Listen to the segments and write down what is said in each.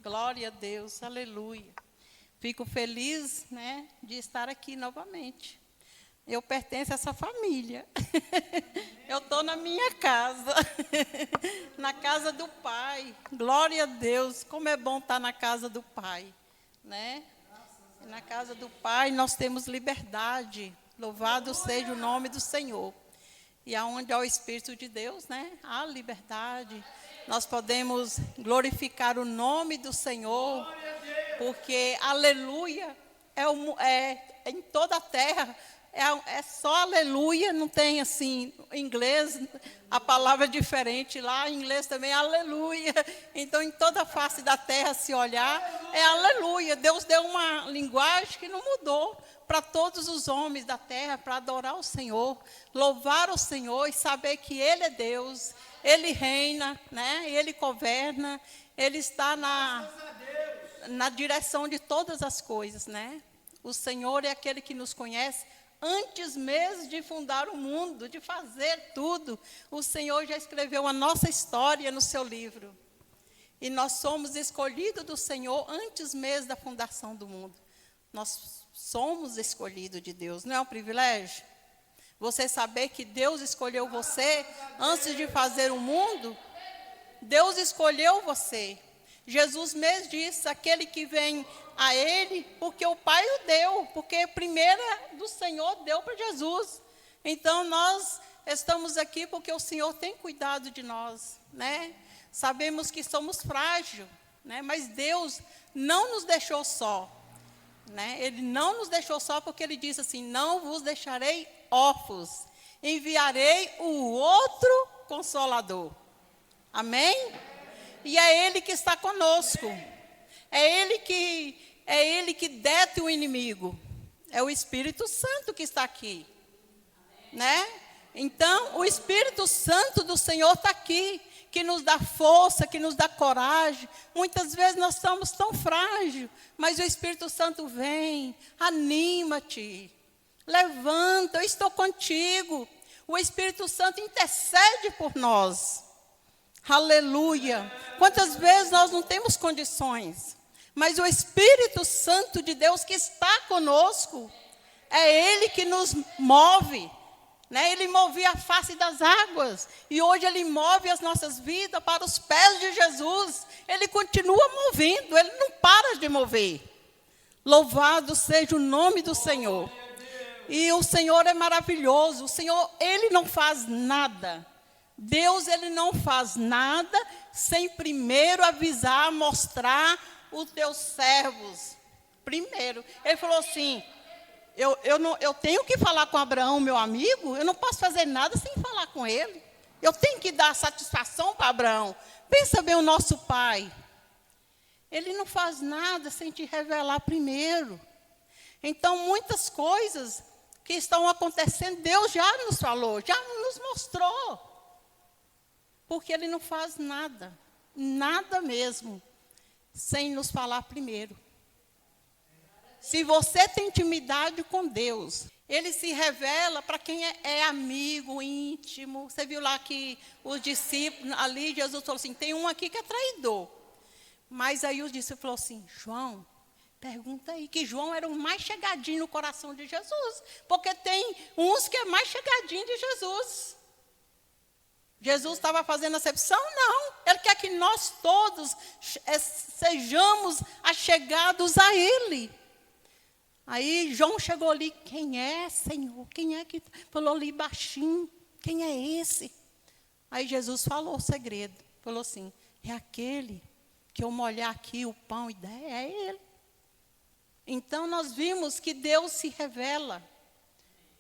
Glória a Deus, aleluia. Fico feliz, né, de estar aqui novamente. Eu pertenço a essa família. Eu estou na minha casa, na casa do Pai. Glória a Deus, como é bom estar na casa do Pai, né? Na casa do Pai nós temos liberdade. Louvado seja o nome do Senhor. E aonde há o Espírito de Deus, né, há liberdade. Nós podemos glorificar o nome do Senhor, porque aleluia é em toda a terra. É só aleluia, não tem assim, em inglês, a palavra é diferente. Lá em inglês também é aleluia. Então, em toda a face da terra, se olhar, é aleluia. Deus deu uma linguagem que não mudou para todos os homens da terra, para adorar o Senhor, louvar o Senhor e saber que Ele é Deus, Ele reina, né? Ele governa, Ele está na direção de todas as coisas, né? O Senhor é aquele que nos conhece antes mesmo de fundar o mundo, de fazer tudo. O Senhor já escreveu a nossa história no seu livro. E nós somos escolhidos do Senhor antes mesmo da fundação do mundo. Nós somos escolhidos de Deus, não é um privilégio? Você saber que Deus escolheu você antes de fazer o mundo? Deus escolheu você. Jesus mesmo disse, aquele que vem a Ele, porque o Pai o deu, porque primeiro do Senhor deu para Jesus. Então, nós estamos aqui porque o Senhor tem cuidado de nós, né? Sabemos que somos frágeis, né? Mas Deus não nos deixou só, né? Ele não nos deixou só porque Ele disse assim, não vos deixarei órfãos, enviarei o outro Consolador. Amém? E é Ele que está conosco. É Ele que dete o inimigo. É o Espírito Santo que está aqui. Né? Então, o Espírito Santo do Senhor está aqui, que nos dá força, que nos dá coragem. Muitas vezes nós estamos tão frágeis, mas o Espírito Santo vem, anima-te, levanta, eu estou contigo. O Espírito Santo intercede por nós. Aleluia. Quantas vezes nós não temos condições, mas o Espírito Santo de Deus que está conosco, é Ele que nos move, né? Ele movia a face das águas, e hoje Ele move as nossas vidas para os pés de Jesus. Ele continua movendo, Ele não para de mover. Louvado seja o nome do Senhor. E o Senhor é maravilhoso. O Senhor, Ele não faz nada. Deus, Ele não faz nada sem primeiro avisar, mostrar os teus servos. Primeiro, Ele falou assim, eu tenho que falar com Abraão, meu amigo, eu não posso fazer nada sem falar com ele. Eu tenho que dar satisfação para Abraão. Pensa bem o nosso pai. Ele não faz nada sem te revelar primeiro. Então, muitas coisas que estão acontecendo, Deus já nos falou, já nos mostrou. Porque Ele não faz nada, nada mesmo, sem nos falar primeiro. Se você tem intimidade com Deus, Ele se revela para quem é amigo, íntimo. Você viu lá que os discípulos, ali Jesus falou assim, tem um aqui que é traidor. Mas aí os discípulos falaram assim, João, pergunta aí, que João era o mais chegadinho no coração de Jesus. Porque tem uns que é mais chegadinho de Jesus. Jesus estava fazendo acepção? Não. Ele quer que nós todos sejamos achegados a Ele. Aí João chegou ali, quem é, Senhor? Quem é que falou ali baixinho? Quem é esse? Aí Jesus falou o segredo. Falou assim, é aquele que eu molhar aqui o pão e der, é Ele. Então nós vimos que Deus se revela.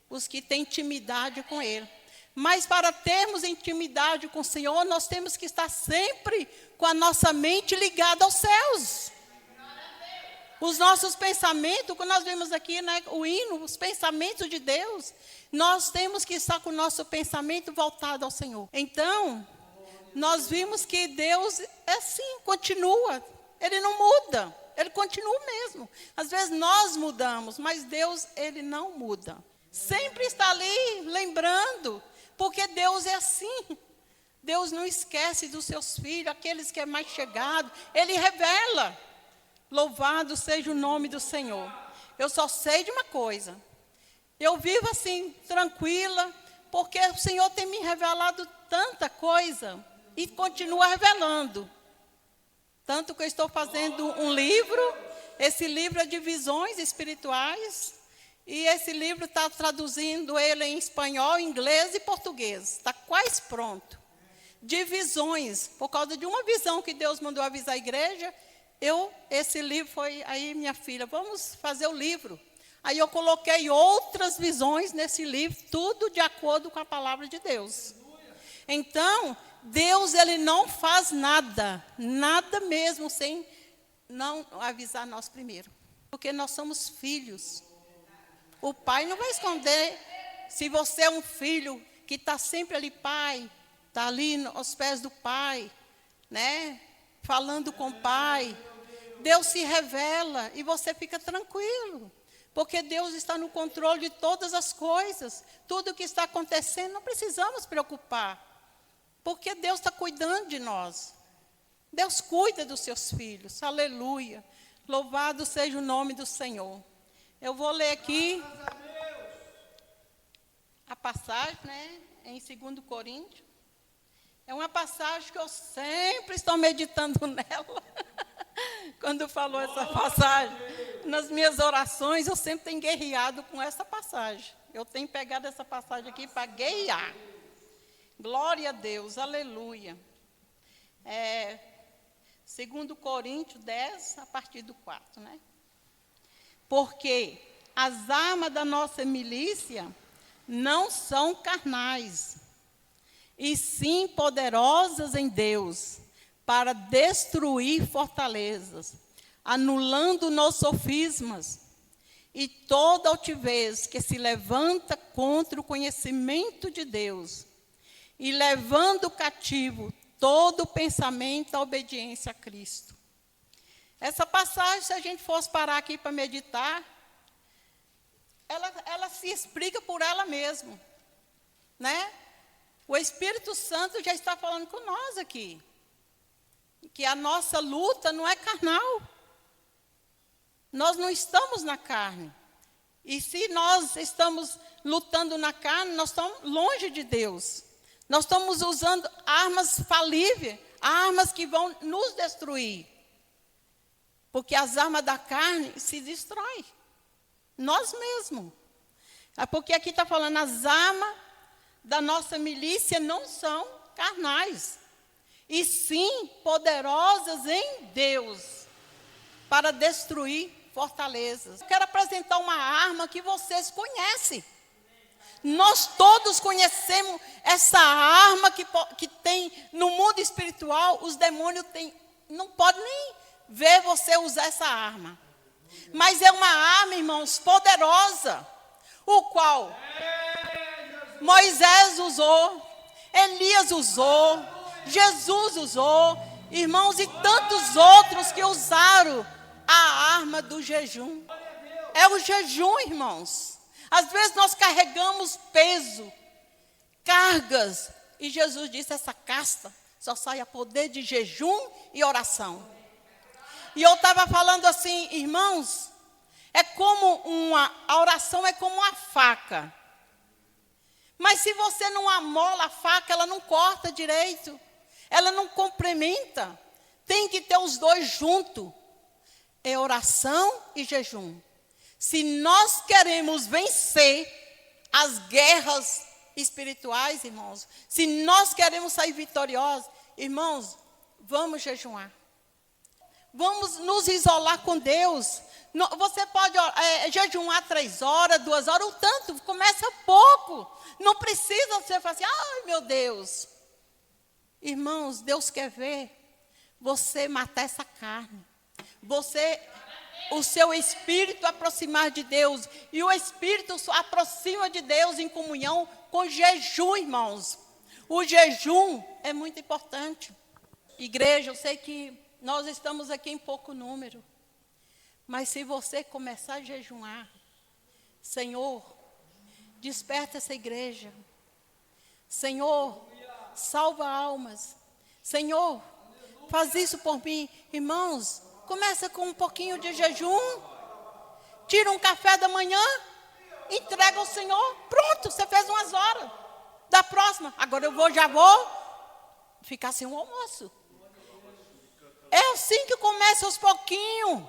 Os que têm intimidade com Ele. Mas para termos intimidade com o Senhor, nós temos que estar sempre com a nossa mente ligada aos céus. Os nossos pensamentos, quando nós vemos aqui, né, o hino, os pensamentos de Deus, nós temos que estar com o nosso pensamento voltado ao Senhor. Então, nós vimos que Deus é assim, continua, Ele não muda, Ele continua mesmo. Às vezes nós mudamos, mas Deus, Ele não muda. Sempre está ali lembrando, porque Deus é assim. Deus não esquece dos seus filhos, aqueles que é mais chegado, Ele revela. Louvado seja o nome do Senhor. Eu só sei de uma coisa. Eu vivo assim, tranquila, porque o Senhor tem me revelado tanta coisa e continua revelando. Tanto que eu estou fazendo um livro, esse livro é de visões espirituais, e esse livro está traduzindo ele em espanhol, inglês e português. Está quase pronto. De visões, por causa de uma visão que Deus mandou avisar a igreja, esse livro foi, aí minha filha, vamos fazer o livro. Aí eu coloquei outras visões nesse livro, tudo de acordo com a palavra de Deus. Então, Deus, Ele não faz nada, nada mesmo, sem não avisar nós primeiro. Porque nós somos filhos. O pai não vai esconder. Se você é um filho que está sempre ali, pai, está ali aos pés do pai, né? Falando com o pai. Deus se revela e você fica tranquilo. Porque Deus está no controle de todas as coisas. Tudo que está acontecendo, não precisamos preocupar. Porque Deus está cuidando de nós. Deus cuida dos seus filhos. Aleluia. Louvado seja o nome do Senhor. Eu vou ler aqui a passagem, né, em 2 Coríntios. É uma passagem que eu sempre estou meditando nela. Quando falou essa passagem, nas minhas orações, eu sempre tenho guerreado com essa passagem. Eu tenho pegado essa passagem aqui para guerrear. Glória a Deus, aleluia. 2 Coríntios 10, a partir do 4, né? Porque as armas da nossa milícia não são carnais, e sim poderosas em Deus, para destruir fortalezas, anulando nos sofismas e toda altivez que se levanta contra o conhecimento de Deus, e levando cativo todo o pensamento à obediência a Cristo. Essa passagem, se a gente fosse parar aqui para meditar, ela se explica por ela mesma, né? O Espírito Santo já está falando com nós aqui, que a nossa luta não é carnal. Nós não estamos na carne. E se nós estamos lutando na carne, nós estamos longe de Deus. Nós estamos usando armas falíveis, armas que vão nos destruir. Porque as armas da carne se destroem. Nós mesmos. Porque aqui está falando, as armas da nossa milícia não são carnais, e sim poderosas em Deus, para destruir fortalezas. Eu quero apresentar uma arma que vocês conhecem. Nós todos conhecemos essa arma que tem no mundo espiritual. Os demônios não podem nem ver você usar essa arma. Mas é uma arma, irmãos, poderosa, o qual Moisés usou, Elias usou, Jesus usou, irmãos, e tantos outros que usaram a arma do jejum. É o jejum, irmãos. Às vezes nós carregamos peso, cargas, e Jesus disse, essa casta só sai a poder de jejum e oração. E eu estava falando assim, irmãos, a oração é como uma faca. Mas se você não amola a faca, ela não corta direito, ela não complementa. Tem que ter os dois juntos. É oração e jejum. Se nós queremos vencer as guerras espirituais, irmãos, se nós queremos sair vitoriosos, irmãos, vamos jejuar. Vamos nos isolar com Deus. Você pode jejuar 3 horas, 2 horas, o tanto, começa pouco. Não precisa você falar assim, ai meu Deus. Irmãos, Deus quer ver você matar essa carne. O seu espírito aproximar de Deus. E o espírito aproxima de Deus em comunhão com jejum, irmãos. O jejum é muito importante. Igreja, eu sei que nós estamos aqui em pouco número. Mas se você começar a jejuar, Senhor, desperta essa igreja. Senhor, salva almas. Senhor, faz isso por mim. Irmãos, começa com um pouquinho de jejum. Tira um café da manhã, entrega ao Senhor. Pronto, você fez umas horas. Da próxima, agora já vou ficar sem o almoço. É assim que começa aos pouquinhos.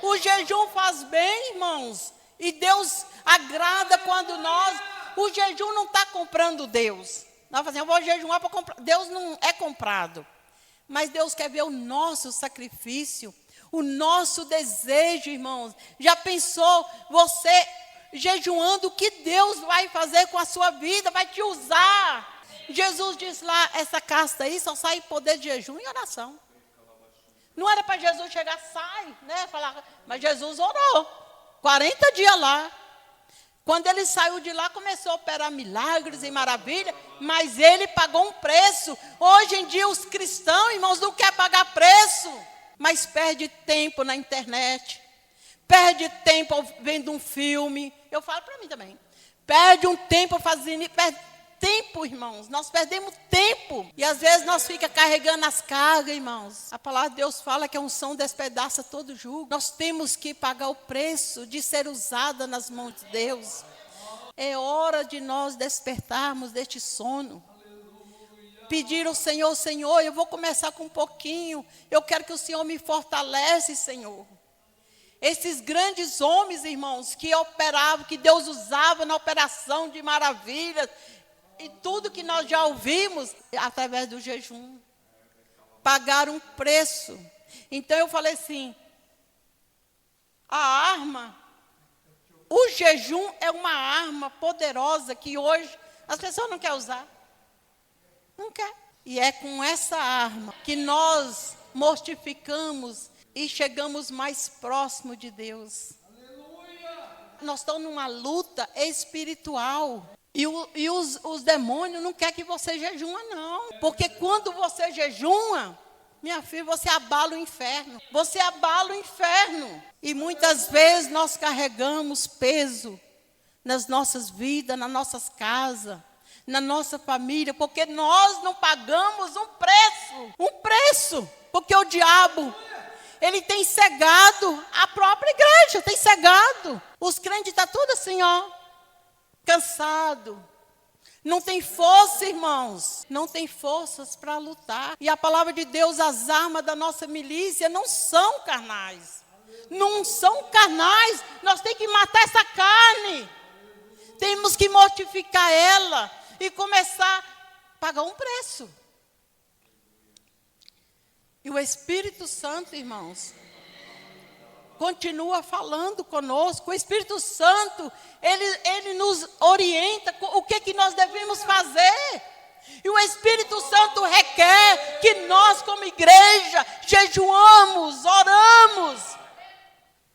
O jejum faz bem, irmãos. E Deus agrada quando o jejum não está comprando Deus. Nós fazemos, eu vou jejuar para comprar. Deus não é comprado. Mas Deus quer ver o nosso sacrifício, o nosso desejo, irmãos. Já pensou você jejuando, o que Deus vai fazer com a sua vida? Vai te usar. Jesus disse lá, essa casta aí só sai poder de jejum e oração. Não era para Jesus chegar, sai, né? Falar, mas Jesus orou. 40 dias lá. Quando ele saiu de lá, começou a operar milagres e maravilhas, mas ele pagou um preço. Hoje em dia, os cristãos, irmãos, não querem pagar preço, mas perde tempo na internet, perde tempo vendo um filme. Eu falo para mim também. Perde um tempo fazendo... Tempo, irmãos, nós perdemos tempo. E às vezes nós ficamos carregando as cargas, irmãos. A palavra de Deus fala que a unção despedaça todo jugo. Nós temos que pagar o preço de ser usada nas mãos de Deus. É hora de nós despertarmos deste sono. Pedir ao Senhor, Senhor, eu vou começar com um pouquinho. Eu quero que o Senhor me fortalece, Senhor. Esses grandes homens, irmãos, que operavam, que Deus usava na operação de maravilhas, e tudo que nós já ouvimos, através do jejum, pagaram um preço. Então eu falei assim, a arma, o jejum é uma arma poderosa que hoje as pessoas não querem usar. Não quer. E é com essa arma que nós mortificamos e chegamos mais próximo de Deus. Nós estamos numa luta espiritual. E os demônios não querem que você jejua, não. Porque quando você jejua, minha filha, você abala o inferno. Você abala o inferno. E muitas vezes nós carregamos peso nas nossas vidas, nas nossas casas, na nossa família, porque nós não pagamos um preço. Um preço. Porque o diabo, ele tem cegado a própria igreja, tem cegado. Os crentes estão tudo assim, ó. Cansado, não tem força, irmãos, não tem forças para lutar. E a palavra de Deus, as armas da nossa milícia não são carnais, não são carnais. Nós temos que matar essa carne, temos que mortificar ela e começar a pagar um preço. E o Espírito Santo, irmãos, continua falando conosco. O Espírito Santo, ele nos orienta o que nós devemos fazer. E o Espírito Santo requer que nós, como igreja, jejuamos, oramos.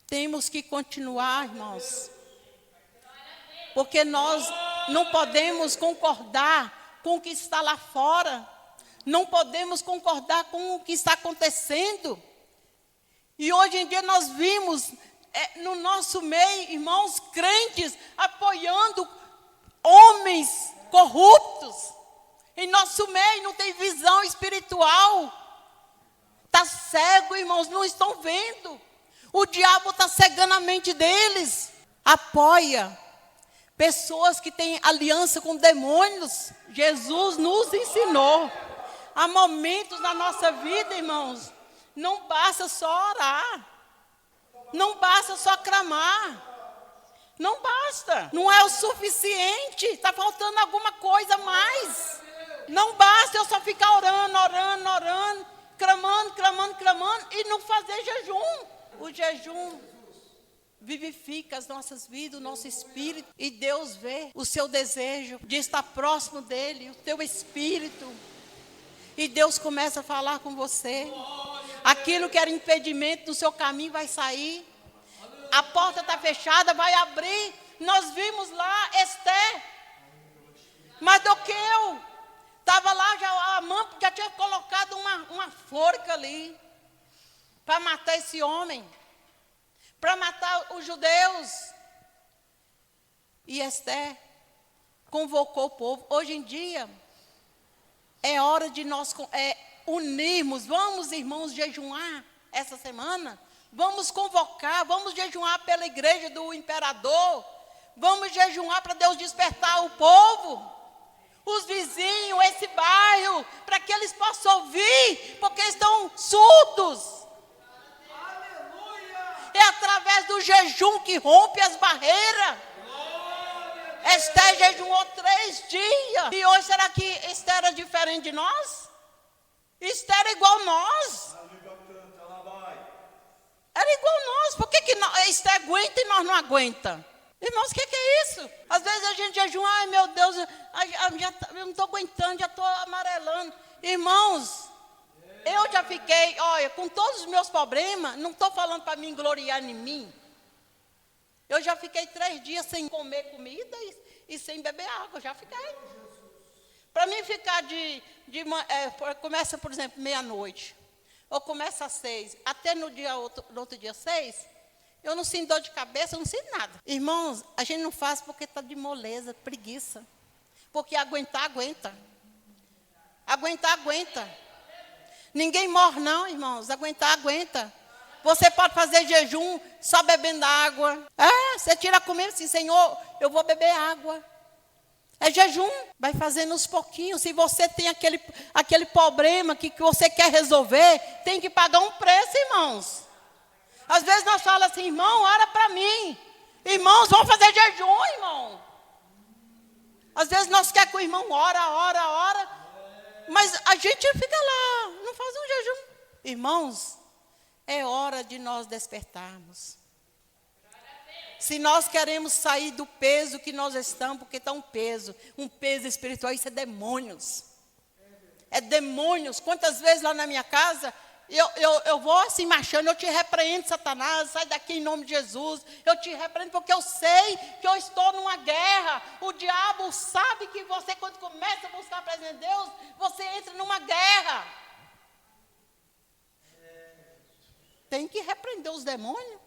Temos que continuar, irmãos. Porque nós não podemos concordar com o que está lá fora. Não podemos concordar com o que está acontecendo. E hoje em dia nós vimos no nosso meio, irmãos, crentes apoiando homens corruptos. Em nosso meio não tem visão espiritual. Está cego, irmãos, não estão vendo. O diabo está cegando a mente deles. Apoia pessoas que têm aliança com demônios. Jesus nos ensinou. Há momentos na nossa vida, irmãos, não basta só orar. Não basta só clamar. Não basta. Não é o suficiente. Está faltando alguma coisa a mais. Não basta eu só ficar orando, clamando e não fazer jejum. O jejum vivifica as nossas vidas, o nosso espírito. E Deus vê o seu desejo de estar próximo dEle, o teu espírito. E Deus começa a falar com você. Aquilo que era impedimento do seu caminho vai sair. A porta está fechada, vai abrir. Nós vimos lá Esther. Mardoqueu estava lá, a mãe já tinha colocado uma forca ali. Para matar esse homem. Para matar os judeus. E Esther convocou o povo. Hoje em dia, é hora de nós unirmos. Vamos, irmãos, jejuar essa semana. Vamos convocar, vamos jejuar pela igreja do imperador. Vamos jejuar para Deus despertar o povo, os vizinhos, esse bairro, para que eles possam ouvir, porque estão surdos. É através do jejum que rompe as barreiras. Esther jejuou 3 dias. E hoje, será que Esther era diferente de nós? Esther era igual a nós. Era igual a nós. Por que Esther aguenta e nós não aguenta? Irmãos, o que é isso? Às vezes a gente jejua, ai meu Deus, eu não estou aguentando, já estou amarelando. Irmãos, eu já fiquei, olha, com todos os meus problemas, não estou falando para mim gloriar em mim. Eu já fiquei 3 dias sem comer comida e sem beber água, já fiquei. Para mim ficar começa, por exemplo, meia-noite, ou começa às 6, até no outro dia 6, eu não sinto dor de cabeça, eu não sinto nada. Irmãos, a gente não faz porque está de moleza, preguiça. Porque aguentar, aguenta. Aguentar, aguenta. Ninguém morre não, irmãos, aguentar, aguenta. Você pode fazer jejum só bebendo água. Você tira a comida assim, Senhor, eu vou beber água. É jejum, vai fazendo uns pouquinhos. Se você tem aquele problema que você quer resolver, tem que pagar um preço, irmãos. Às vezes nós falamos assim, irmão, ora para mim. Irmãos, vamos fazer jejum, irmão. Às vezes nós queremos que o irmão ora. Mas a gente fica lá, não faz um jejum. Irmãos, é hora de nós despertarmos. Se nós queremos sair do peso que nós estamos, porque está um peso espiritual, isso é demônios. É demônios. Quantas vezes lá na minha casa, eu vou assim marchando, eu te repreendo, Satanás, sai daqui em nome de Jesus. Eu te repreendo porque eu sei que eu estou numa guerra. O diabo sabe que você, quando começa a buscar a presença de Deus, você entra numa guerra. Tem que repreender os demônios.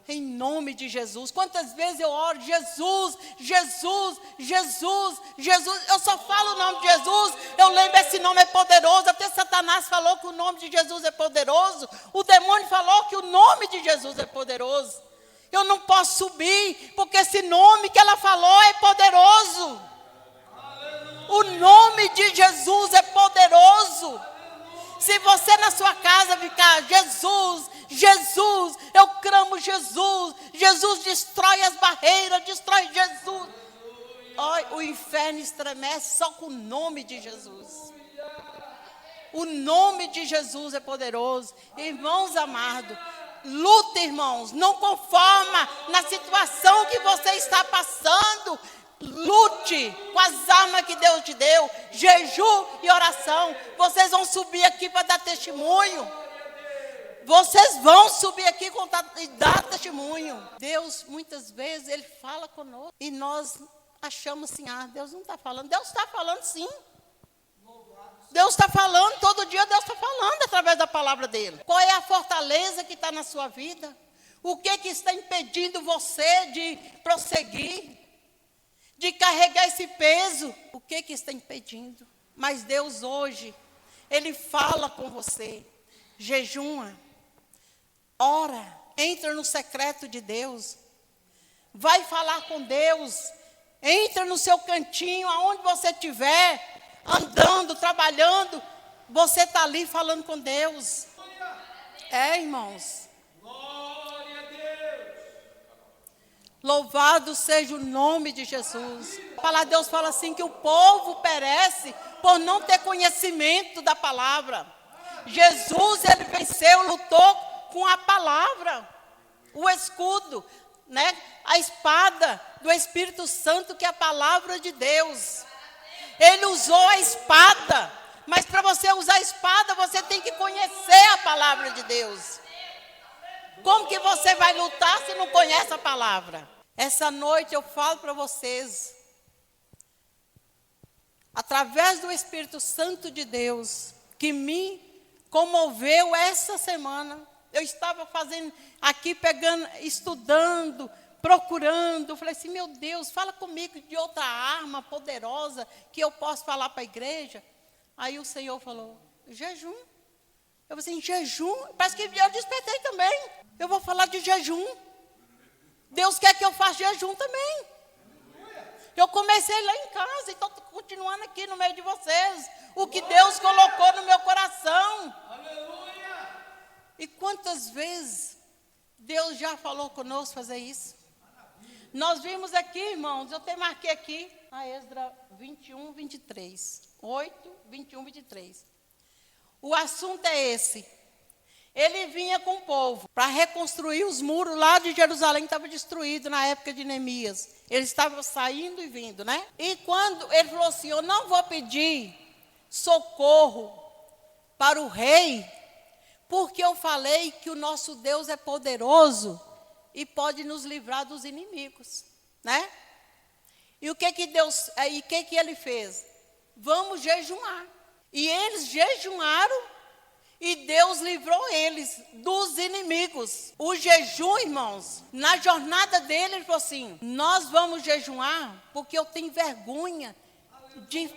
Em nome de Jesus. Quantas vezes eu oro, Jesus, Jesus, Jesus, Jesus. Eu só falo o nome de Jesus. Eu lembro, esse nome é poderoso. Até Satanás falou que o nome de Jesus é poderoso. O demônio falou que o nome de Jesus é poderoso. Eu não posso subir, porque esse nome que ela falou é poderoso. O nome de Jesus é poderoso. Se você na sua casa ficar, Jesus, Jesus, eu clamo Jesus, Jesus destrói as barreiras, destrói Jesus. Olha, o inferno estremece só com o nome de Jesus. O nome de Jesus é poderoso. Irmãos amados, luta, irmãos, não conforma na situação que você está passando. Lute com as armas que Deus te deu, jejum e oração. Vocês vão subir aqui para dar testemunho. Vocês vão subir aqui e dar testemunho. Deus, muitas vezes, Ele fala conosco. E nós achamos assim, Deus não está falando. Deus está falando sim. Deus está falando, todo dia Deus está falando através da palavra dEle. Qual é a fortaleza que está na sua vida? O que está impedindo você de prosseguir? De carregar esse peso? O que está impedindo? Mas Deus hoje, Ele fala com você. Jejuma. Ora. Entra no secreto de Deus. Vai falar com Deus. Entra no seu cantinho, aonde você estiver, andando, trabalhando. Você está ali falando com Deus. Irmãos. Louvado seja o nome de Jesus. A palavra de Deus fala assim, que o povo perece por não ter conhecimento da palavra. Jesus, Ele venceu, lutou com a palavra. O escudo, né? A espada do Espírito Santo, que é a palavra de Deus. Ele usou a espada. Mas para você usar a espada, você tem que conhecer a palavra de Deus. Como que você vai lutar se não conhece a palavra? Essa noite eu falo para vocês, através do Espírito Santo de Deus, que me comoveu essa semana. Eu estava fazendo aqui, estudando, procurando. Falei assim, meu Deus, fala comigo de outra arma poderosa que eu posso falar para a igreja. Aí o Senhor falou, jejum. Eu falei assim, jejum? Parece que eu despertei também. Eu vou falar de jejum. Deus quer que eu faça jejum também. Eu comecei lá em casa e estou continuando aqui no meio de vocês. O que Deus colocou no meu coração. E quantas vezes Deus já falou conosco fazer isso? Nós vimos aqui, irmãos, eu até marquei aqui, a Esdras 21, 23. 8, 21, 23. O assunto é esse. Ele vinha com o povo para reconstruir os muros lá de Jerusalém, que estava destruído na época de Neemias. Eles estavam saindo e vindo, né? E quando ele falou assim, eu não vou pedir socorro para o rei, porque eu falei que o nosso Deus é poderoso e pode nos livrar dos inimigos, né? E o que que ele fez? Vamos jejuar. E eles jejuaram e Deus livrou eles dos inimigos. O jejum, irmãos, na jornada dele, ele falou assim, nós vamos jejuar porque eu tenho vergonha de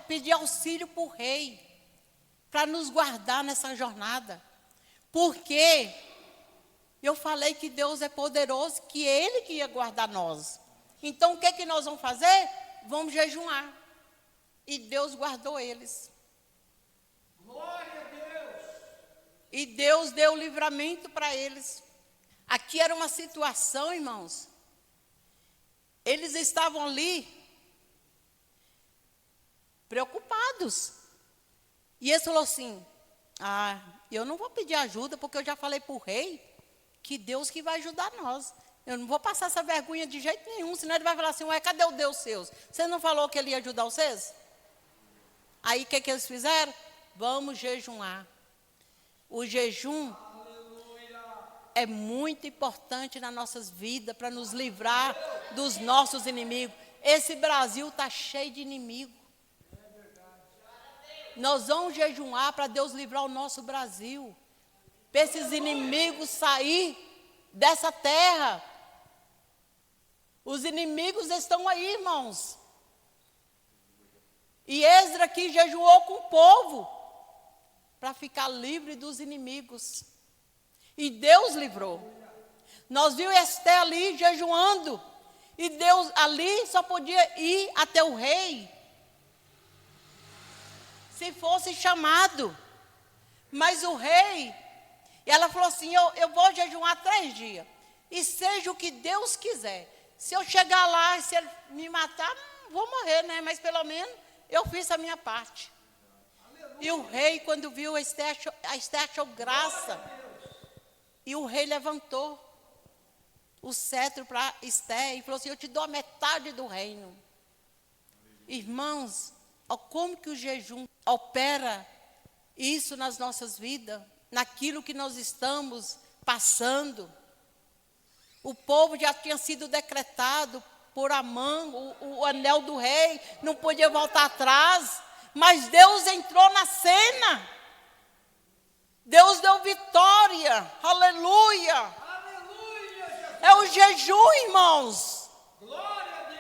pedir auxílio para o rei, para nos guardar nessa jornada. Porque eu falei que Deus é poderoso, que Ele que ia guardar nós. Então, o que nós vamos fazer? Vamos jejuar. E Deus guardou eles. Glória a Deus. E Deus deu livramento para eles. Aqui era uma situação, irmãos. Eles estavam ali preocupados. E ele falou assim, eu não vou pedir ajuda, porque eu já falei para o rei que Deus que vai ajudar nós. Eu não vou passar essa vergonha de jeito nenhum, senão ele vai falar assim, ué, cadê o Deus seus? Você não falou que ele ia ajudar vocês? Aí o que eles fizeram? Vamos jejuar. O jejum é muito importante nas nossas vidas, para nos livrar dos nossos inimigos. Esse Brasil está cheio de inimigos. Nós vamos jejuar para Deus livrar o nosso Brasil. Para esses inimigos sair dessa terra. Os inimigos estão aí, irmãos. E Esdras aqui jejuou com o povo para ficar livre dos inimigos. E Deus livrou. Nós vimos Esté ali jejuando. E Deus ali só podia ir até o rei se fosse chamado. Mas o rei, ela falou assim, eu vou jejuar 3 dias. E seja o que Deus quiser. Se eu chegar lá e se ele me matar, vou morrer, né? Mas pelo menos eu fiz a minha parte. Aleluia. E o rei, quando viu a Esté achou graça. E o rei levantou o cetro para Esté e falou assim, eu te dou a metade do reino. Irmãos, como que o jejum opera isso nas nossas vidas, naquilo que nós estamos passando. O povo já tinha sido decretado por Amã, o anel do rei, não podia voltar atrás, mas Deus entrou na cena. Deus deu vitória, aleluia. Aleluia. É o jejum, irmãos. Glória a Deus.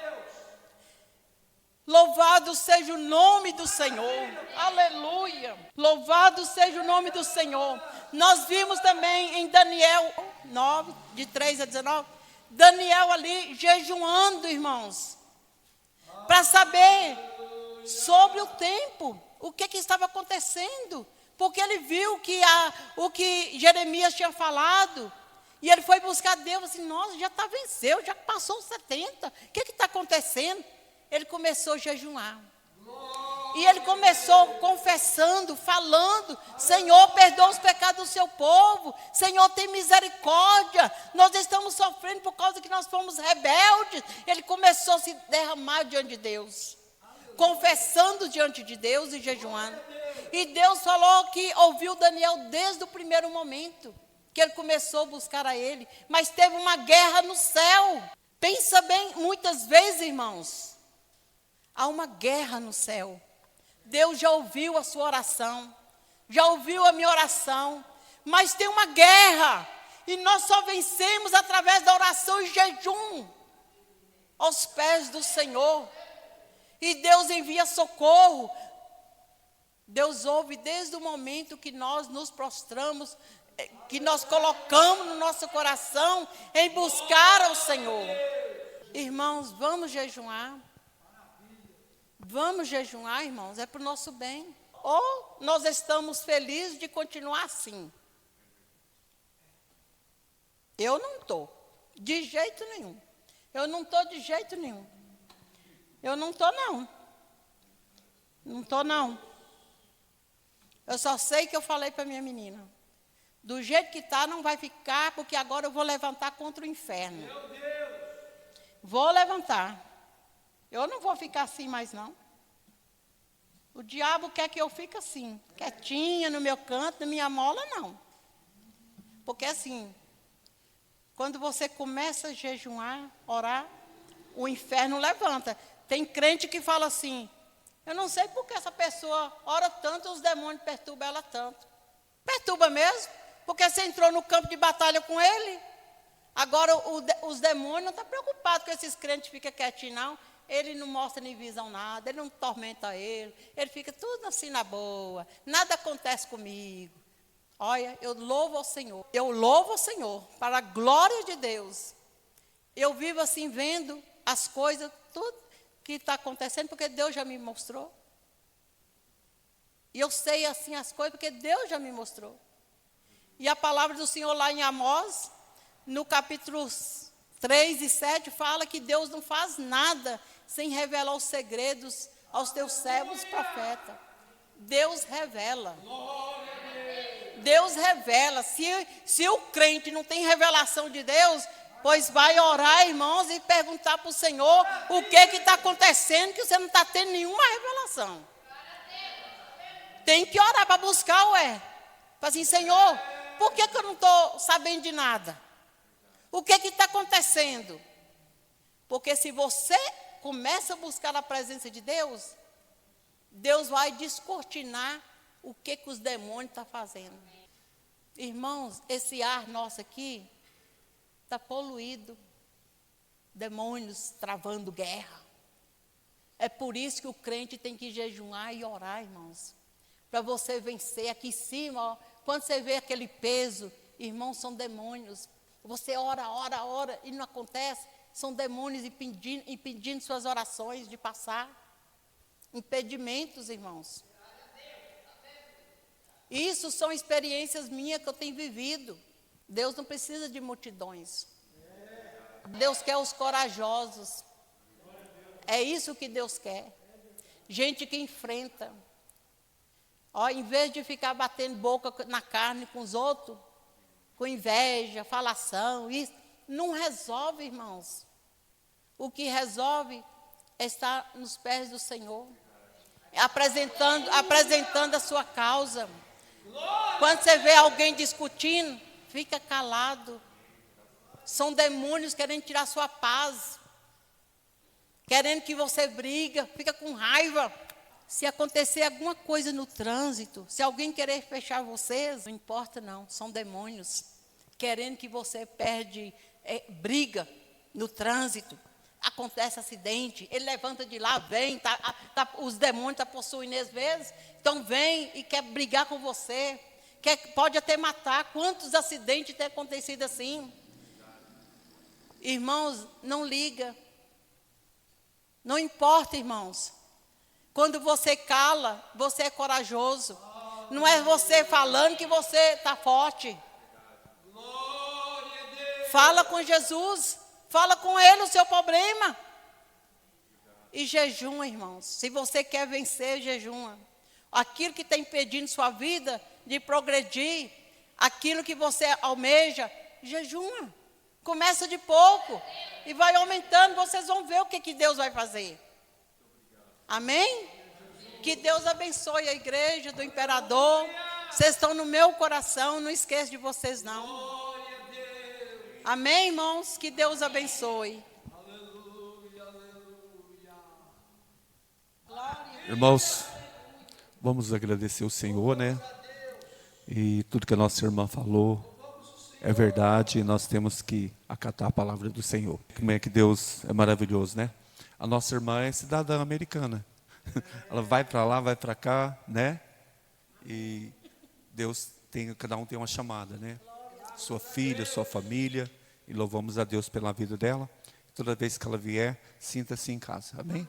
Louvado seja o nome do Senhor, aleluia. Louvado seja o nome do Senhor. Nós vimos também em Daniel 9, de 3 a 19, Daniel ali jejuando, irmãos, para saber sobre o tempo, o que estava acontecendo, porque ele viu que o que Jeremias tinha falado, e ele foi buscar Deus, assim, nossa, já venceu, já passou os 70, o que está acontecendo? Ele começou a jejuar. E ele começou confessando, falando, Senhor, perdoa os pecados do seu povo, Senhor, tem misericórdia, nós estamos sofrendo por causa que nós fomos rebeldes. Ele começou a se derramar diante de Deus, confessando diante de Deus e jejuando. E Deus falou que ouviu Daniel desde o primeiro momento, que ele começou a buscar a ele, mas teve uma guerra no céu. Pensa bem, muitas vezes, irmãos, há uma guerra no céu. Deus já ouviu a sua oração, já ouviu a minha oração, mas tem uma guerra, E nós só vencemos através da oração e jejum aos pés do Senhor. E Deus envia socorro. Deus ouve desde o momento que nós nos prostramos, que nós colocamos no nosso coração em buscar ao Senhor. Irmãos, vamos jejuar. Vamos jejuar, irmãos, é para o nosso bem. Ou nós estamos felizes de continuar assim? Eu não estou, de jeito nenhum. Eu não estou de jeito nenhum. Eu não estou, não. Não estou, não. Eu só sei que eu falei para minha menina. Do jeito que está, não vai ficar, porque agora eu vou levantar contra o inferno. Meu Deus. Vou levantar. Eu não vou ficar assim mais, não. O diabo quer que eu fique assim, quietinha no meu canto, na minha mola, não. Porque assim, quando você começa a jejuar, orar, o inferno levanta. Tem crente que fala assim, eu não sei por que essa pessoa ora tanto e os demônios perturbam ela tanto. Perturba mesmo, porque você entrou no campo de batalha com ele. Agora os demônios não estão preocupados com esses crentes que ficam quietinhos, não. Ele não mostra nem visão nada, ele não tormenta ele fica tudo assim na boa, nada acontece comigo. Olha, eu louvo ao Senhor, para a glória de Deus. Eu vivo assim vendo as coisas, tudo que está acontecendo, porque Deus já me mostrou. E eu sei assim as coisas, porque Deus já me mostrou. E a palavra do Senhor lá em Amós, no capítulo 3 e 7, fala que Deus não faz nada sem revelar os segredos aos teus servos profetas. Deus revela. Deus revela. Se o crente não tem revelação de Deus, pois vai orar, irmãos, e perguntar para o Senhor o que está acontecendo, que você não está tendo nenhuma revelação. Tem que orar para buscar, ué. Para assim, Senhor, por que eu não estou sabendo de nada? O que está acontecendo? Porque se você começa a buscar a presença de Deus, Deus vai descortinar o que os demônios estão fazendo. Irmãos, esse ar nosso aqui está poluído. Demônios travando guerra. É por isso que o crente tem que jejuar e orar, irmãos. Para você vencer aqui em cima, ó, quando você vê aquele peso, irmãos, são demônios. Você ora e não acontece. São demônios impedindo suas orações de passar. Impedimentos, irmãos. Isso são experiências minhas que eu tenho vivido. Deus não precisa de multidões. Deus quer os corajosos. É isso que Deus quer. Gente que enfrenta. Ó, em vez de ficar batendo boca na carne com os outros, com inveja, falação, isso não resolve, irmãos. O que resolve é estar nos pés do Senhor, apresentando a sua causa. Quando você vê alguém discutindo, fica calado. São demônios querendo tirar sua paz, querendo que você briga, fica com raiva. Se acontecer alguma coisa no trânsito, se alguém querer fechar vocês, não importa não, são demônios querendo que você briga no trânsito. Acontece acidente, ele levanta de lá, vem, os demônios estão possuindo às vezes, então vem e quer brigar com você, pode até matar. Quantos acidentes têm acontecido assim? Irmãos, não liga, não importa, irmãos. Quando você cala, você é corajoso. Não é você falando que você está forte. Fala com Jesus. Fala com Ele o seu problema. E jejuma, irmãos. Se você quer vencer, jejuma. Aquilo que está impedindo sua vida de progredir, aquilo que você almeja, jejuma. Começa de pouco e vai aumentando. Vocês vão ver o que Deus vai fazer. Amém? Que Deus abençoe a igreja do imperador. Vocês estão no meu coração, não esqueça de vocês não. Amém, irmãos? Que Deus abençoe. Irmãos, vamos agradecer o Senhor, né? E tudo que a nossa irmã falou, é verdade e nós temos que acatar a palavra do Senhor. Como é que Deus é maravilhoso, né? A nossa irmã é cidadã americana. Ela vai para lá, vai para cá, né? E Deus tem, cada um tem uma chamada, né? Sua filha, sua família. E louvamos a Deus pela vida dela. Toda vez que ela vier, sinta-se em casa. Amém?